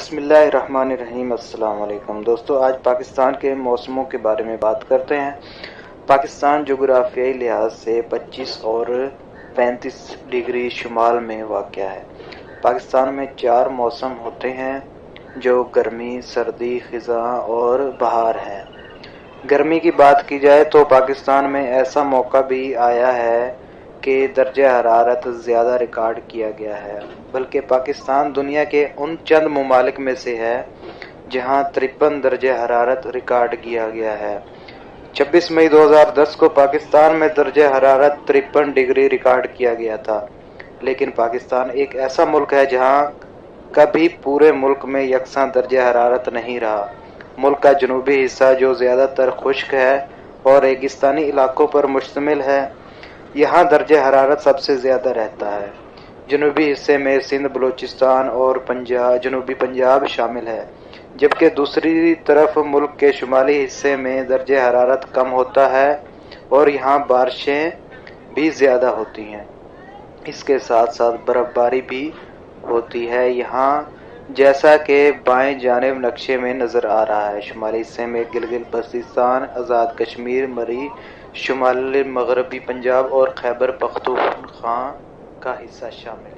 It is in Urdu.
بسم اللہ الرحمن الرحیم۔ السلام علیکم دوستو، آج پاکستان کے موسموں کے بارے میں بات کرتے ہیں۔ پاکستان جغرافیائی لحاظ سے 25 اور 35 ڈگری شمال میں واقع ہے۔ پاکستان میں 4 موسم ہوتے ہیں جو گرمی، سردی، خزاں اور بہار ہیں۔ گرمی کی بات کی جائے تو پاکستان میں ایسا موقع بھی آیا ہے کہ درجہ حرارت زیادہ ریکارڈ کیا گیا ہے، بلکہ پاکستان دنیا کے ان چند ممالک میں سے ہے جہاں 53 درجہ حرارت ریکارڈ کیا گیا ہے۔ 26 مئی 2010 کو پاکستان میں درجہ حرارت 53 ڈگری ریکارڈ کیا گیا تھا، لیکن پاکستان ایک ایسا ملک ہے جہاں کبھی پورے ملک میں یکساں درجہ حرارت نہیں رہا۔ ملک کا جنوبی حصہ جو زیادہ تر خشک ہے اور ریگستانی علاقوں پر مشتمل ہے، یہاں درجہ حرارت سب سے زیادہ رہتا ہے۔ جنوبی حصے میں سندھ، بلوچستان اور جنوبی پنجاب شامل ہے، جبکہ دوسری طرف ملک کے شمالی حصے میں درجہ حرارت کم ہوتا ہے اور یہاں بارشیں بھی زیادہ ہوتی ہیں۔ اس کے ساتھ ساتھ برف باری بھی ہوتی ہے یہاں، جیسا کہ بائیں جانب نقشے میں نظر آ رہا ہے۔ شمالی حصے میں گلگت بلتستان، آزاد کشمیر، مری، شمال مغربی پنجاب اور خیبر پختونخوا کا حصہ شامل ہے۔